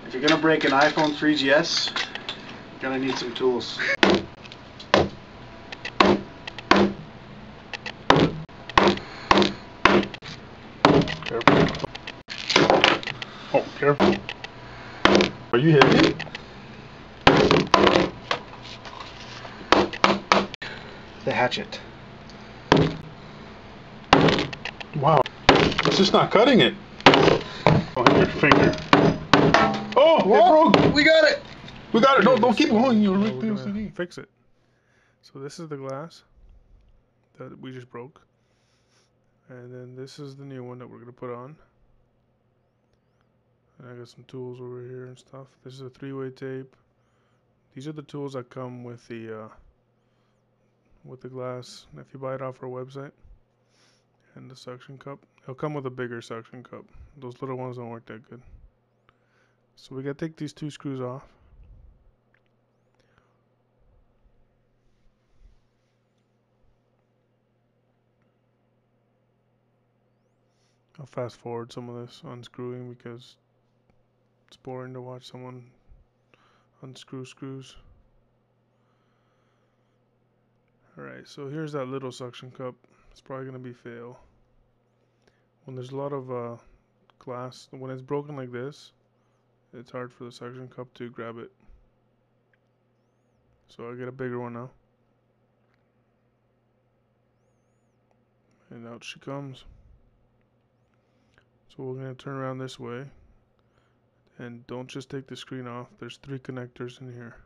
If you're gonna break an iPhone 3GS, you're gonna need some tools. Careful. Oh, careful. Are you hitting it? The hatchet. Wow. It's just not cutting it. Oh, hit your finger. Oh, it broke. We got it! We got it. No, don't keep going. You'll Now rip we're the gonna LCD. fix it. So this is the glass that we just broke. And then this is the new one that we're going to put on. And I got some tools over here and stuff. This is a 3-way tape. These are the tools that come with the glass. If you buy it off our website. And the suction cup. It'll come with a bigger suction cup. Those little ones don't work that good. So we got to take these 2 screws off. I'll fast forward some of this unscrewing because it's boring to watch someone unscrew screws. Alright, so here's that little suction cup. It's probably going to be fail. When there's a lot of glass, when it's broken like this, it's hard for the suction cup to grab it. So I get a bigger one now. And out she comes. So we're going to turn around this way. And don't just take the screen off. There's 3 connectors in here.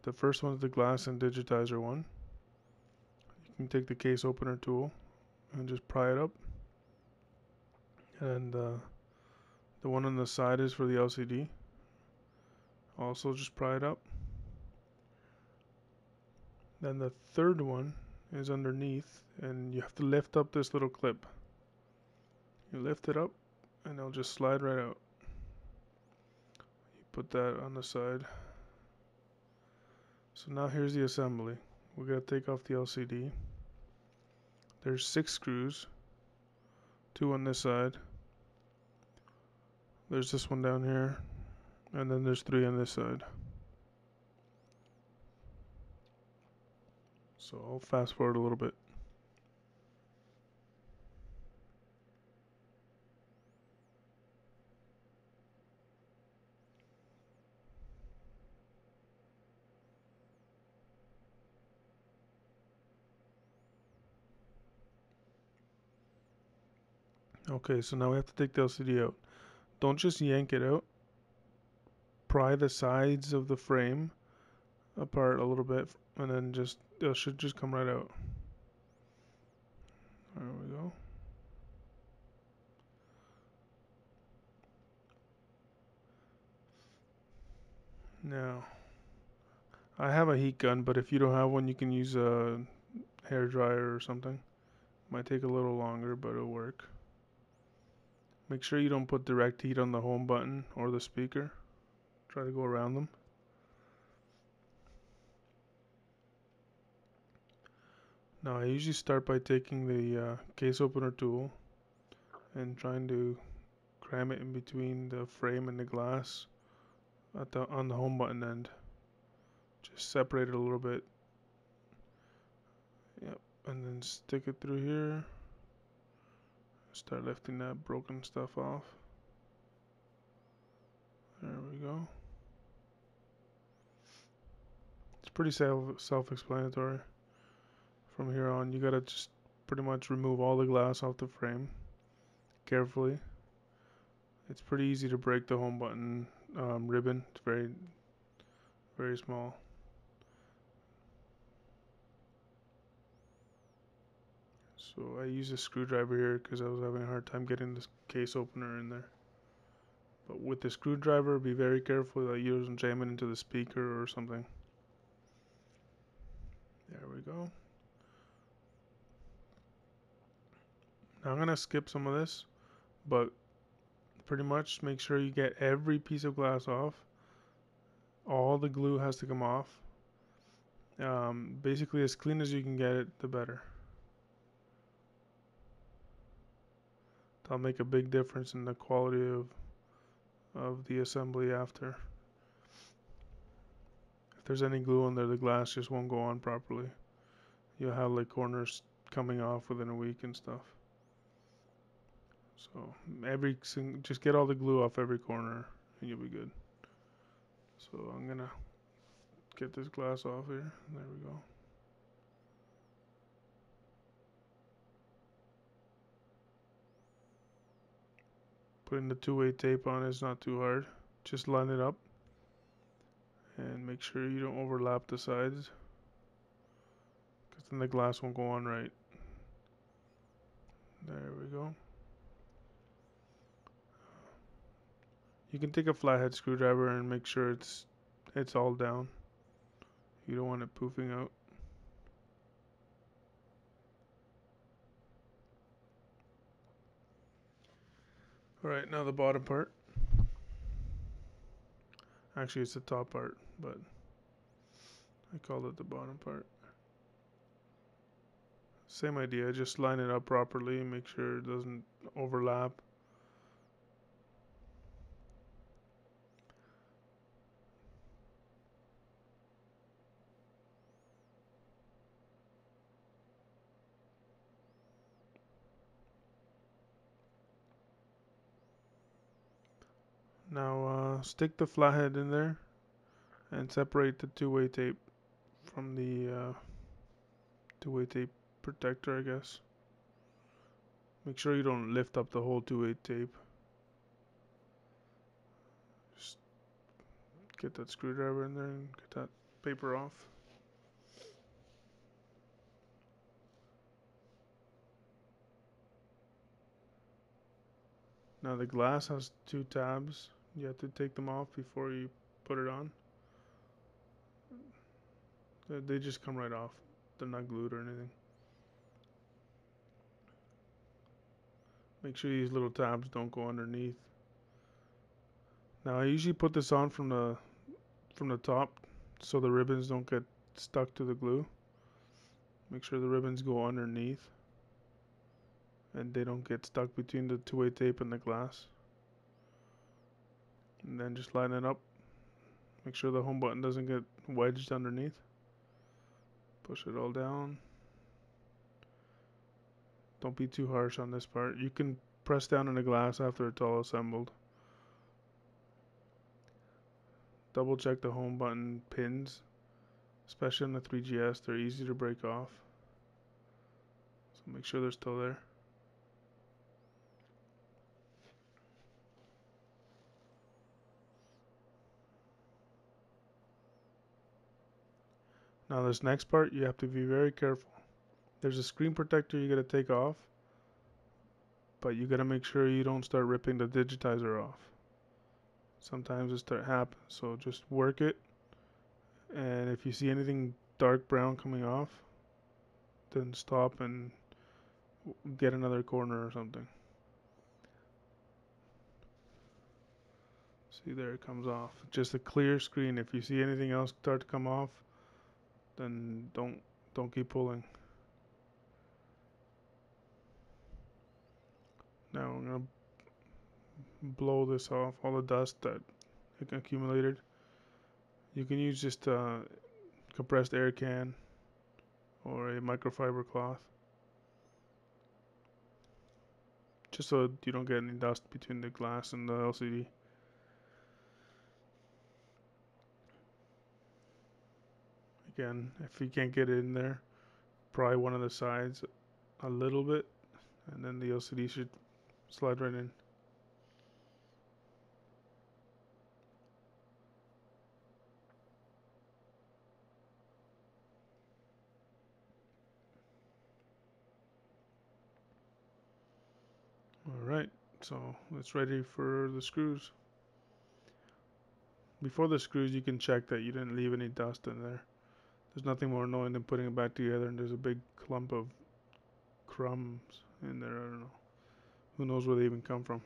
The first one is the glass and digitizer one. You can take the case opener tool and just pry it up. And the one on the side is for the LCD. Also just pry it up. Then the third one is underneath, and you have to lift up this little clip. You lift it up and it'll just slide right out. You put that on the side. So now here's the assembly. We're going to take off the LCD. There's 6 screws. 2 on this side. There's this one down here. And then there's 3 on this side. So I'll fast forward a little bit. Okay, so now we have to take the LCD out. Don't just yank it out. Pry the sides of the frame apart a little bit, and then it should just come right out. There we go. Now, I have a heat gun, but if you don't have one, you can use a hair dryer or something. Might take a little longer, but it'll work. Make sure you don't put direct heat on the home button or the speaker. Try to go around them. Now I usually start by taking the case opener tool and trying to cram it in between the frame and the glass on the home button end. Just separate it a little bit. Yep, and then stick it through here. Start lifting that broken stuff off. There we go. It's pretty self-explanatory. From here on, you gotta just pretty much remove all the glass off the frame carefully. It's pretty easy to break the home button ribbon. It's very, very small. So I use a screwdriver here because I was having a hard time getting this case opener in there. But with the screwdriver, be very careful that you don't jam it into the speaker or something. There we go. Now I'm going to skip some of this, but pretty much make sure you get every piece of glass off. All the glue has to come off. Basically, as clean as you can get it, the better. That'll make a big difference in the quality of the assembly after. If there's any glue on there, the glass just won't go on properly. You'll have like corners coming off within a week and stuff. So just get all the glue off every corner and you'll be good. So I'm gonna get this glass off here. There we go. Putting the two-way tape on is not too hard. Just line it up and make sure you don't overlap the sides, because then the glass won't go on right. There we go. You can take a flathead screwdriver and make sure it's all down. You don't want it poofing out. Alright, now the bottom part. Actually, it's the top part, but I called it the bottom part. Same idea, just line it up properly and make sure it doesn't overlap. Now stick the flathead in there and separate the two-way tape from the two-way tape protector, I guess. Make sure you don't lift up the whole two-way tape. Just get that screwdriver in there and get that paper off. Now the glass has two tabs. You have to take them off before you put it on. They just come right off. They're not glued or anything. Make sure these little tabs don't go underneath. Now I usually put this on from the top so the ribbons don't get stuck to the glue. Make sure the ribbons go underneath and they don't get stuck between the two-way tape and the glass. And then just line it up. Make sure the home button doesn't get wedged underneath. Push it all down. Don't be too harsh on this part. You can press down on the glass after it's all assembled. Double check the home button pins, especially on the 3GS. They're easy to break off. So make sure they're still there. Now this next part, you have to be very careful. There's a screen protector you gotta take off, but you gotta make sure you don't start ripping the digitizer off. Sometimes it happens, so just work it, and if you see anything dark brown coming off, then stop and get another corner or something. See, there it comes off. Just a clear screen. If you see anything else start to come off, then don't keep pulling. Now I'm gonna blow this off, all the dust that accumulated. You can use just a compressed air can or a microfiber cloth, just so you don't get any dust between the glass and the LCD. Again, if you can't get it in there, pry one of the sides a little bit, and then the LCD should slide right in. Alright, so it's ready for the screws. Before the screws, you can check that you didn't leave any dust in there. There's nothing more annoying than putting it back together and there's a big clump of crumbs in there. I don't know. Who knows where they even come from.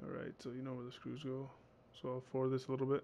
Alright, so you know where the screws go. So I'll forward this a little bit.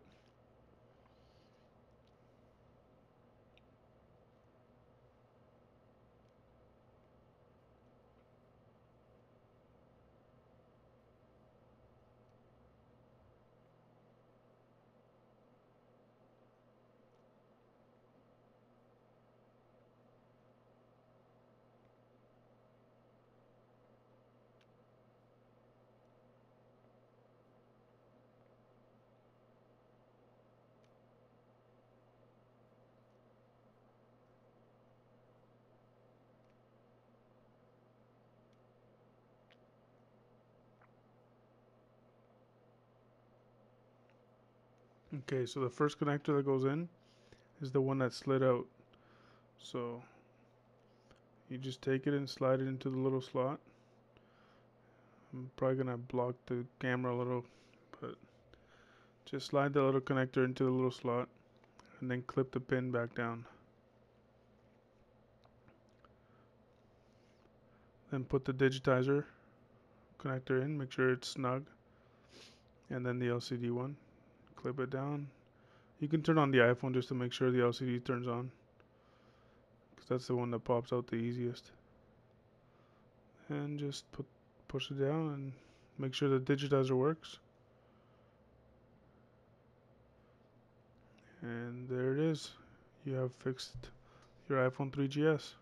Okay, so the first connector that goes in is the one that slid out. So you just take it and slide it into the little slot. I'm probably gonna block the camera a little, but just slide the little connector into the little slot and then clip the pin back down. Then put the digitizer connector in, make sure it's snug, and then the LCD one. Clip it down. You can turn on the iPhone just to make sure the LCD turns on, because that's the one that pops out the easiest. And just push it down and make sure the digitizer works. And there it is. You have fixed your iPhone 3GS.